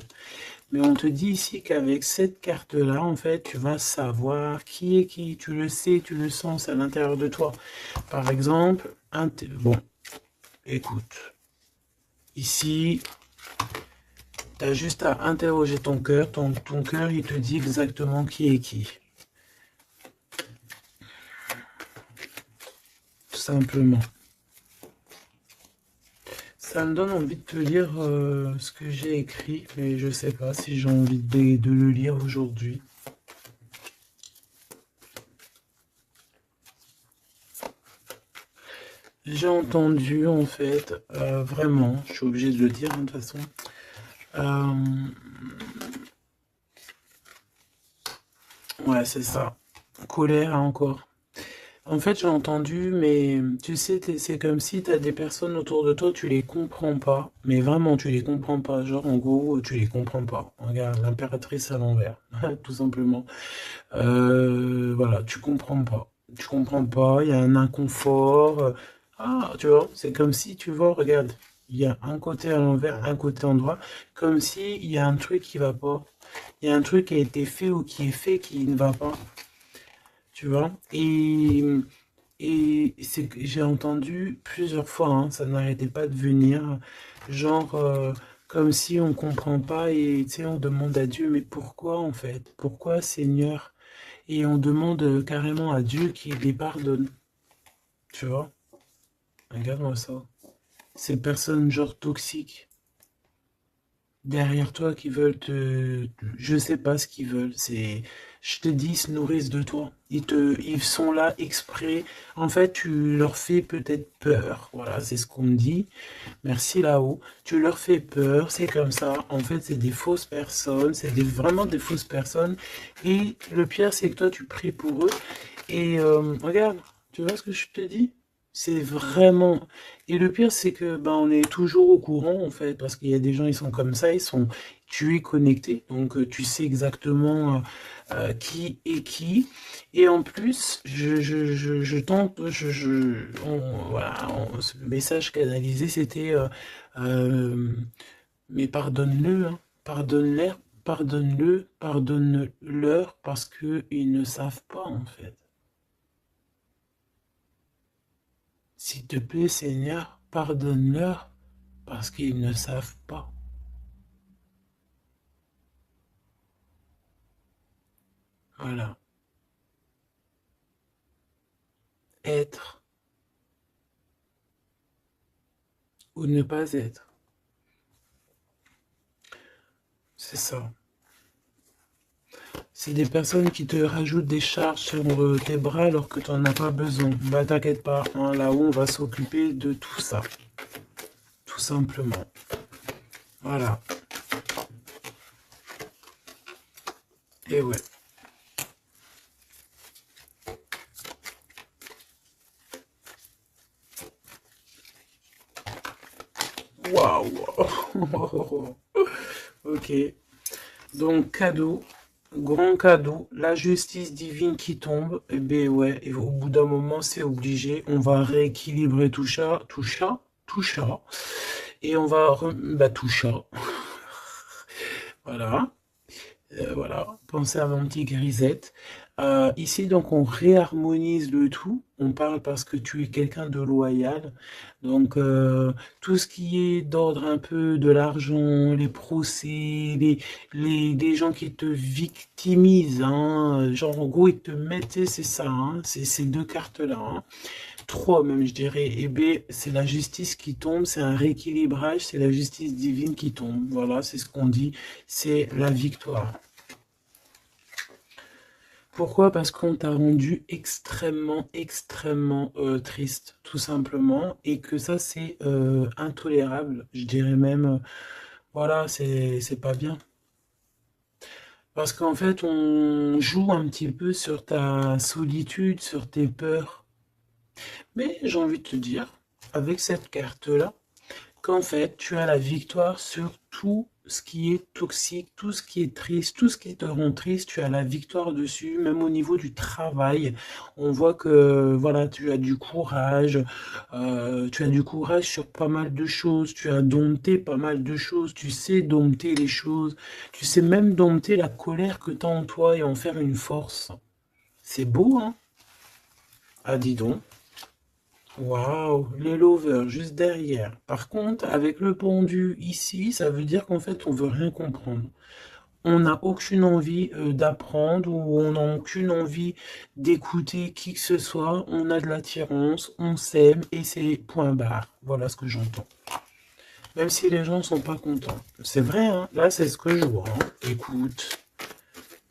Mais on te dit ici qu'avec cette carte-là, en fait, tu vas savoir qui est qui. Tu le sais, tu le sens à l'intérieur de toi. Par exemple, bon, écoute. Ici, tu as juste à interroger ton cœur. Ton cœur, il te dit exactement qui est qui. Simplement. Ça me donne envie de te lire ce que j'ai écrit, mais je sais pas si j'ai envie de le lire aujourd'hui. J'ai entendu, en fait, vraiment, je suis obligé de le dire, hein, de toute façon, ouais, c'est ça, colère encore. En fait, j'ai entendu, mais tu sais, c'est comme si tu as des personnes autour de toi, tu les comprends pas. Mais vraiment, tu les comprends pas. Genre, en gros, tu les comprends pas. Regarde, l'impératrice à l'envers, tout simplement. Voilà, tu comprends pas. Tu comprends pas, il y a un inconfort. Ah, tu vois, c'est comme si, tu vois, regarde, il y a un côté à l'envers, un côté en droit, comme si il y a un truc qui va pas. Il y a un truc qui a été fait ou qui est fait qui ne va pas. Tu vois? Et c'est que j'ai entendu plusieurs fois, hein, ça n'arrêtait pas de venir, genre comme si on comprend pas et tu sais, on demande à Dieu, mais pourquoi en fait? Pourquoi Seigneur? Et on demande carrément à Dieu qu'il les pardonne. Tu vois? Regarde-moi ça. Ces personnes genre toxiques derrière toi qui veulent te... Je sais pas ce qu'ils veulent. C'est... Je te dis, ils se nourrissent de toi. Ils sont là exprès. En fait, tu leur fais peut-être peur. Voilà, c'est ce qu'on me dit. Merci là-haut. Tu leur fais peur. C'est comme ça. En fait, c'est des fausses personnes. Vraiment des fausses personnes. Et le pire, c'est que toi, tu pries pour eux. Et regarde, tu vois ce que je te dis? C'est vraiment... Et le pire, c'est que ben, on est toujours au courant, en fait, parce qu'il y a des gens, ils sont comme ça, tu es connecté, donc tu sais exactement qui est qui. Et en plus, je tente, voilà, le message canalisé, c'était, euh, mais pardonne-le, hein, pardonne-leur, parce qu'ils ne savent pas, en fait. S'il te plaît, Seigneur, pardonne-leur parce qu'ils ne savent pas. Voilà. Être ou ne pas être. C'est ça. C'est des personnes qui te rajoutent des charges sur tes bras alors que tu n'en as pas besoin. Bah t'inquiète pas, hein, là-haut on va s'occuper de tout ça. Tout simplement. Voilà. Et ouais. Waouh. Ok. Donc cadeau. Grand cadeau, la justice divine qui tombe, et ben ouais, et au bout d'un moment, c'est obligé, on va rééquilibrer tout ça, et on va, tout ça, voilà, voilà, pensez à mon petit grisette. Ici, donc, on réharmonise le tout. On parle parce que tu es quelqu'un de loyal. Donc, tout ce qui est d'ordre un peu de l'argent, les procès, les gens qui te victimisent, hein, genre, en gros, ils te mettent, c'est ça, hein, c'est ces deux cartes-là, hein. Trois même, je dirais. Et B, c'est la justice qui tombe, c'est un rééquilibrage, c'est la justice divine qui tombe. Voilà, c'est ce qu'on dit, c'est la victoire. Pourquoi? Parce qu'on t'a rendu extrêmement, extrêmement triste, tout simplement, et que ça, c'est intolérable. Je dirais même, voilà, c'est pas bien. Parce qu'en fait, on joue un petit peu sur ta solitude, sur tes peurs. Mais j'ai envie de te dire, avec cette carte-là, qu'en fait, tu as la victoire sur tout ce qui est toxique, tout ce qui est triste, tout ce qui te rend triste, tu as la victoire dessus, même au niveau du travail. On voit que, voilà, tu as du courage sur pas mal de choses, tu as dompté pas mal de choses, tu sais dompter les choses, tu sais même dompter la colère que tu as en toi et en faire une force. C'est beau, hein? Ah, dis donc. Waouh, les lovers juste derrière. Par contre, avec le pendu ici, ça veut dire qu'en fait, on veut rien comprendre. On n'a aucune envie d'apprendre ou on n'a aucune envie d'écouter qui que ce soit. On a de l'attirance, on s'aime et c'est point barre. Voilà ce que j'entends. Même si les gens sont pas contents. C'est vrai, hein. Là, c'est ce que je vois, hein. Écoute,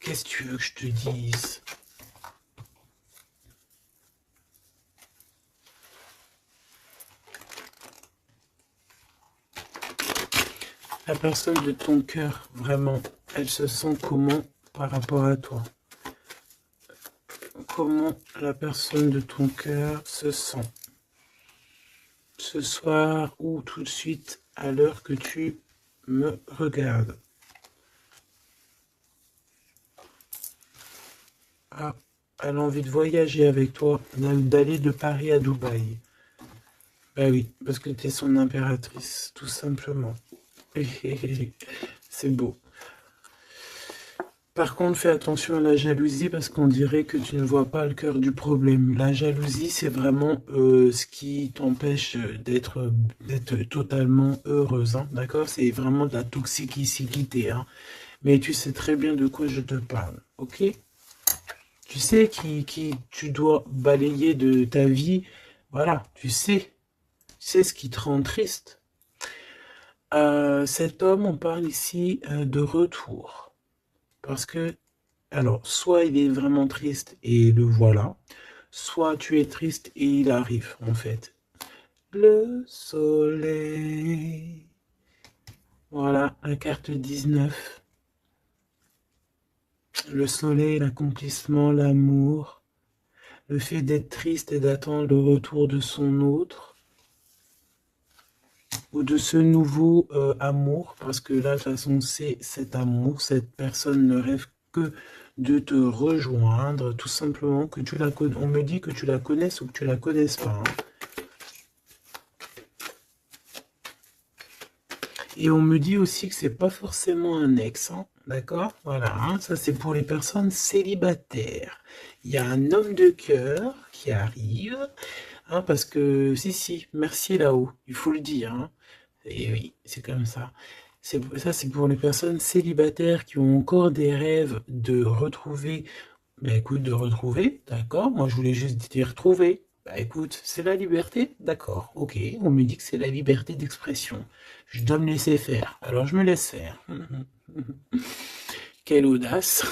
qu'est-ce que tu veux que je te dise? La personne de ton cœur, vraiment, elle se sent comment par rapport à toi? Comment la personne de ton cœur se sent ce soir ou tout de suite à l'heure que tu me regardes? Ah, elle a envie de voyager avec toi, d'aller de Paris à Dubaï. Bah oui, parce que tu es son impératrice, tout simplement. C'est beau. Par contre, fais attention à la jalousie parce qu'on dirait que tu ne vois pas le cœur du problème. La jalousie, c'est vraiment ce qui t'empêche d'être totalement heureuse, hein, d'accord? C'est vraiment de la toxicité, hein. Mais tu sais très bien de quoi je te parle, ok? Tu sais qui tu dois balayer de ta vie. Voilà, tu sais ce qui te rend triste. Cet homme, on parle ici de retour. Parce que, alors, soit il est vraiment triste et le voilà, soit tu es triste et il arrive, en fait. Le soleil. Voilà, la carte 19. Le soleil, l'accomplissement, l'amour, le fait d'être triste et d'attendre le retour de son autre, ou de ce nouveau amour, parce que là, de toute façon, c'est cet amour, cette personne ne rêve que de te rejoindre, tout simplement, que tu la connais. On me dit que tu la connaisses ou que tu la connaisses pas, hein. Et on me dit aussi que c'est pas forcément un ex, hein, d'accord? Voilà, hein, ça c'est pour les personnes célibataires. Il y a un homme de cœur qui arrive, hein, parce que, si, merci là-haut, il faut le dire, hein. Et oui, c'est comme ça. Ça, c'est pour les personnes célibataires qui ont encore des rêves de retrouver. Bah écoute, de retrouver, d'accord. Moi, je voulais juste dire retrouver. Bah écoute, c'est la liberté, d'accord. Ok, on me dit que c'est la liberté d'expression. Je dois me laisser faire. Alors, je me laisse faire. Quelle audace.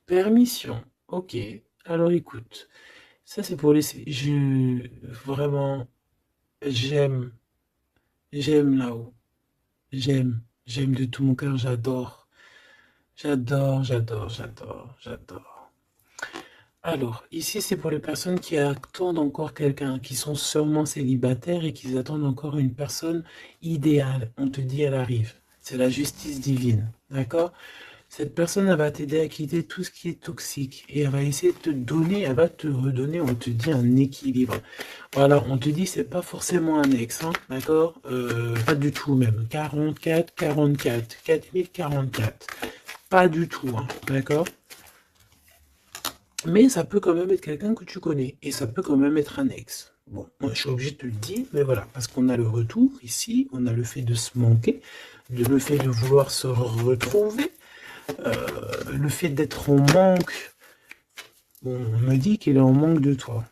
Permission. Ok. Alors, écoute. Ça, c'est pour les... Vraiment, j'aime. J'aime là-haut. J'aime de tout mon cœur, j'adore. J'adore. Alors, ici, c'est pour les personnes qui attendent encore quelqu'un, qui sont sûrement célibataires et qui attendent encore une personne idéale. On te dit, elle arrive. C'est la justice divine, d'accord? Cette personne, elle va t'aider à quitter tout ce qui est toxique et elle va essayer de te donner, elle va te redonner, on te dit, un équilibre. Voilà, on te dit, c'est pas forcément un ex, hein, d'accord? Pas du tout même. 44, 4044. Pas du tout, hein, d'accord? Mais ça peut quand même être quelqu'un que tu connais et ça peut quand même être un ex. Bon, moi je suis obligé de te le dire, mais voilà, parce qu'on a le retour ici, on a le fait de se manquer, le fait de vouloir se retrouver, le fait d'être en manque. Bon, on me dit qu'il est en manque de toi.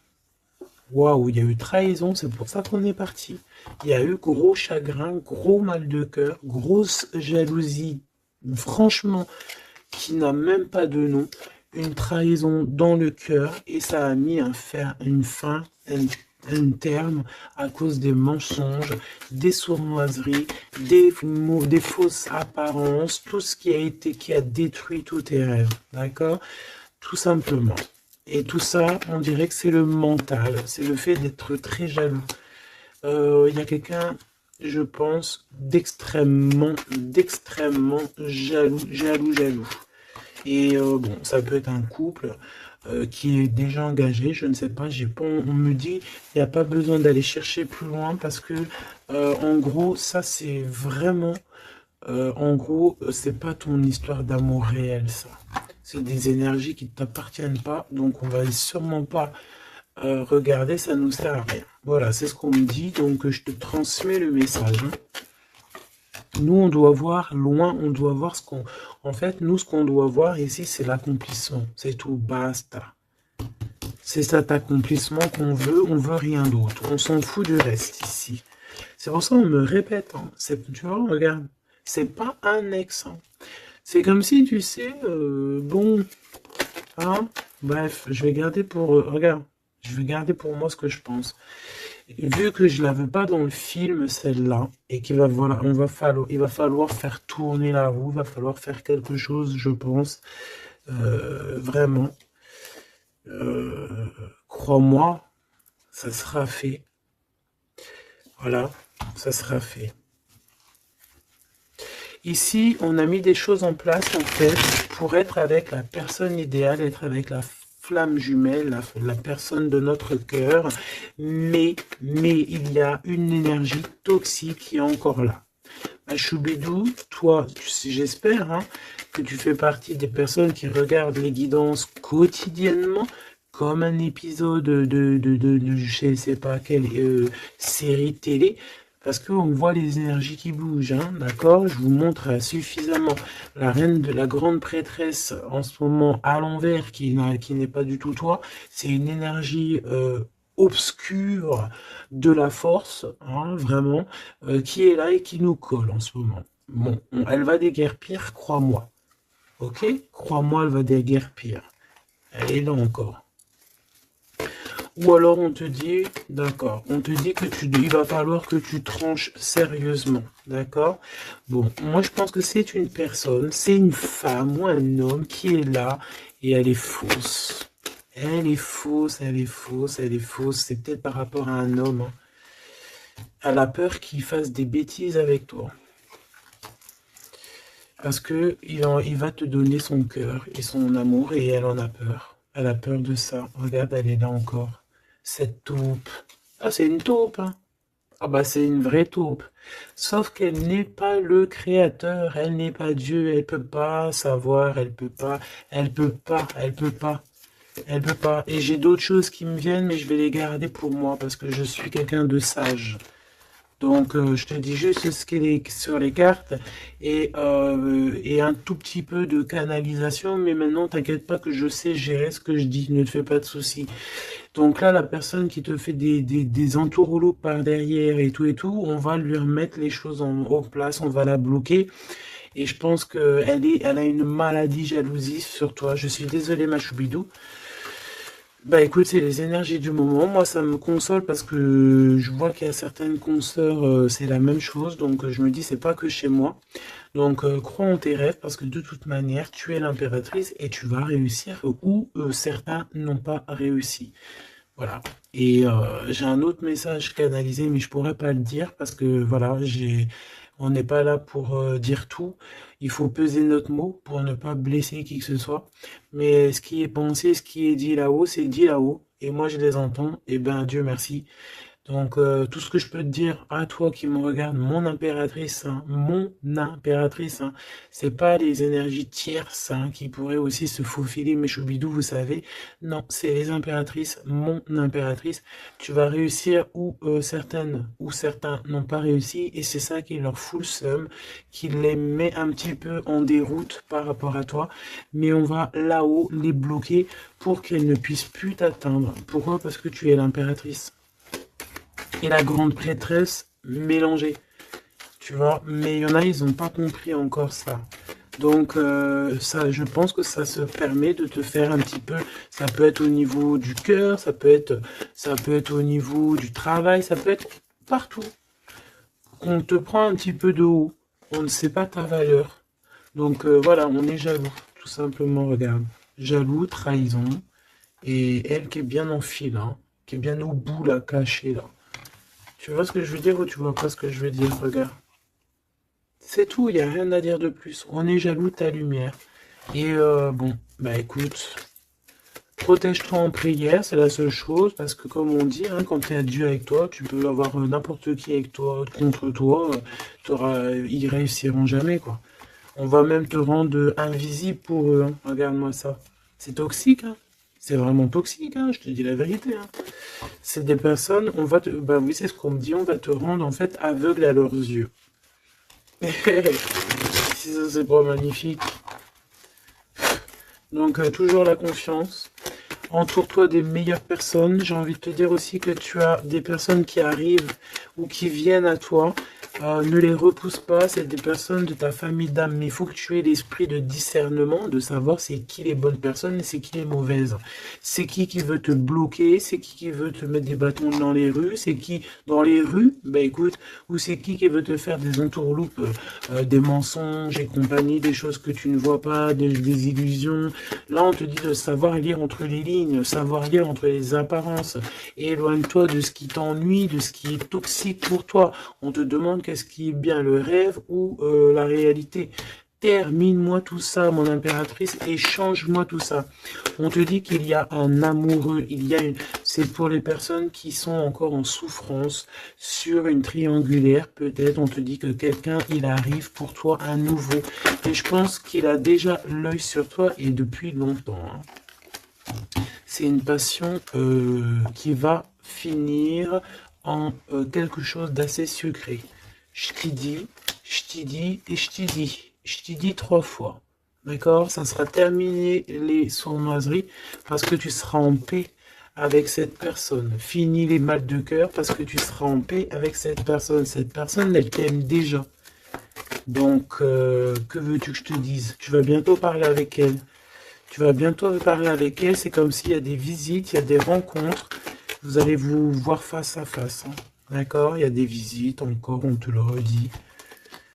Waouh, il y a eu trahison, c'est pour ça qu'on est parti. Il y a eu gros chagrin, gros mal de cœur, grosse jalousie, franchement, qui n'a même pas de nom. une trahison dans le cœur et ça a mis une fin, un terme à cause des mensonges, des sournoiseries, des fausses apparences, tout ce qui a détruit tous tes rêves, d'accord? Tout simplement. Et tout ça, on dirait que c'est le mental, c'est le fait d'être très jaloux. Il y a quelqu'un, je pense, d'extrêmement jaloux. Et bon, ça peut être un couple qui est déjà engagé, je ne sais pas, on me dit, il n'y a pas besoin d'aller chercher plus loin parce que, en gros, ça c'est vraiment, en gros, c'est pas ton histoire d'amour réel, ça. C'est des énergies qui ne t'appartiennent pas, donc on va sûrement pas regarder, ça nous sert à rien. Voilà, c'est ce qu'on me dit, donc je te transmets le message. Hein. Nous, on doit voir loin, on doit voir ce qu'on... En fait, nous, ce qu'on doit voir ici, c'est l'accomplissement. C'est tout, basta. C'est cet accomplissement qu'on veut, on veut rien d'autre. On s'en fout du reste ici. C'est pour ça qu'on me répète. Hein. Tu vois, regarde, c'est pas un ex. Hein. C'est comme si, tu sais, bon... Hein, bref, je vais garder pour... regarde, je vais garder pour moi ce que je pense. Vu que je l'avais pas dans le film, celle-là, et qu'il va, voilà, il va falloir faire tourner la roue, il va falloir faire quelque chose, je pense, vraiment. Crois-moi, ça sera fait. Voilà, ça sera fait. Ici, on a mis des choses en place, en fait, pour être avec la personne idéale, être avec la flamme jumelle, la personne de notre cœur, mais il y a une énergie toxique qui est encore là. Choubidou, toi, j'espère hein, que tu fais partie des personnes qui regardent les guidances quotidiennement, comme un épisode de je ne sais pas quelle série télé, parce qu'on voit les énergies qui bougent, hein, d'accord? Je vous montre suffisamment la reine de la grande prêtresse en ce moment à l'envers, qui n'est pas du tout toi. C'est une énergie obscure de la force, hein, vraiment, qui est là et qui nous colle en ce moment. Bon, elle va déguerpir, crois-moi. Ok? Crois-moi, elle va déguerpir. Elle est là encore. Ou alors on te dit, d'accord, on te dit que il va falloir que tu tranches sérieusement, d'accord? Bon, moi je pense que c'est une personne, c'est une femme ou un homme qui est là et elle est fausse. Elle est fausse, elle est fausse, elle est fausse. C'est peut-être par rapport à un homme. Hein. Elle a peur qu'il fasse des bêtises avec toi. Parce que il va te donner son cœur et son amour et elle en a peur. Elle a peur de ça. Regarde, elle est là encore. Cette taupe. Ah, c'est une taupe, hein. Ah bah c'est une vraie taupe. Sauf qu'elle n'est pas le créateur, elle n'est pas Dieu, elle peut pas savoir, elle peut pas. Elle peut pas. Et j'ai d'autres choses qui me viennent, mais je vais les garder pour moi parce que je suis quelqu'un de sage. Donc, je te dis juste ce qui est sur les cartes et un tout petit peu de canalisation. Mais maintenant, t'inquiète pas que je sais gérer ce que je dis. Ne te fais pas de soucis. Donc là, la personne qui te fait des entourloups par derrière et tout, on va lui remettre les choses en place. On va la bloquer. Et je pense elle a une maladie jalousie sur toi. Je suis désolé, ma choubidou. Bah écoute, c'est les énergies du moment. Moi, ça me console parce que je vois qu'il y a certaines consoeurs, c'est la même chose. Donc, je me dis, c'est pas que chez moi. Donc, crois en tes rêves parce que de toute manière, tu es l'impératrice et tu vas réussir où certains n'ont pas réussi. Voilà. Et j'ai un autre message canalisé, mais je pourrais pas le dire parce que voilà, on n'est pas là pour dire tout. Il faut peser notre mot pour ne pas blesser qui que ce soit. Mais ce qui est pensé, ce qui est dit là-haut, c'est dit là-haut. Et moi, je les entends. Et ben, Dieu merci. Donc, tout ce que je peux te dire à toi qui me regarde, mon impératrice, hein, c'est pas les énergies tierces hein, qui pourraient aussi se faufiler, mes choubidous, vous savez. Non, c'est les impératrices, mon impératrice. Tu vas réussir où certaines ou certains n'ont pas réussi, et c'est ça qui leur fout le seum, qui les met un petit peu en déroute par rapport à toi. Mais on va là-haut les bloquer pour qu'elles ne puissent plus t'atteindre. Pourquoi? Parce que tu es l'impératrice. Et la grande prêtresse mélangée. Tu vois, mais il y en a, ils n'ont pas compris encore ça. Donc, ça, je pense que ça se permet de te faire un petit peu, ça peut être au niveau du cœur, ça peut être au niveau du travail, ça peut être partout. On te prend un petit peu de haut, on ne sait pas ta valeur. Donc, voilà, on est jaloux, tout simplement, regarde. Jaloux, trahison, et elle qui est bien en fil, hein, qui est bien au bout, là, cachée, là. Tu vois ce que je veux dire ou tu vois pas ce que je veux dire? Regarde. C'est tout, il n'y a rien à dire de plus. On est jaloux de ta lumière. Et bon, bah écoute, protège-toi en prière, c'est la seule chose, parce que comme on dit, hein, quand tu es à Dieu avec toi, tu peux avoir n'importe qui avec toi, contre toi, ils réussiront jamais, quoi. On va même te rendre invisible pour eux, hein. Regarde-moi ça. C'est toxique, hein. C'est vraiment toxique, hein, je te dis la vérité, hein. C'est des personnes, bah oui, c'est ce qu'on me dit, on va te rendre en fait aveugle à leurs yeux. Si ça c'est pas magnifique. Donc toujours la confiance. Entoure-toi des meilleures personnes. J'ai envie de te dire aussi que tu as des personnes qui arrivent ou qui viennent à toi. Ne les repousse pas, c'est des personnes de ta famille d'âme. Mais il faut que tu aies l'esprit de discernement, de savoir c'est qui les bonnes personnes et c'est qui les mauvaises. C'est qui veut te bloquer, c'est qui veut te mettre des bâtons dans les rues, c'est qui dans les rues, bah écoute, ou c'est qui veut te faire des entourloupes, des mensonges et compagnie, des choses que tu ne vois pas, des illusions. Là, on te dit de savoir lire entre les lignes, savoir lire entre les apparences. Et éloigne-toi de ce qui t'ennuie, de ce qui est toxique pour toi. On te demande qu'est-ce qui est bien, le rêve ou la réalité. Termine-moi tout ça, mon impératrice, et change-moi tout ça. On te dit qu'il y a un amoureux, c'est pour les personnes qui sont encore en souffrance sur une triangulaire. Peut-être on te dit que quelqu'un, il arrive pour toi à nouveau. Et je pense qu'il a déjà l'œil sur toi et depuis longtemps, hein. C'est une passion qui va finir en quelque chose d'assez secret. Je t'y dis, je t'y dis et je t'y dis. Je t'y dis 3 fois. D'accord? Ça sera terminé les sournoiseries parce que tu seras en paix avec cette personne. Fini les mal de cœur parce que tu seras en paix avec cette personne. Cette personne, elle t'aime déjà. Donc, que veux-tu que je te dise? Tu vas bientôt parler avec elle. Tu vas bientôt parler avec elle. C'est comme s'il y a des visites, il y a des rencontres. Vous allez vous voir face à face, hein. D'accord? Il y a des visites, encore, on te le redit.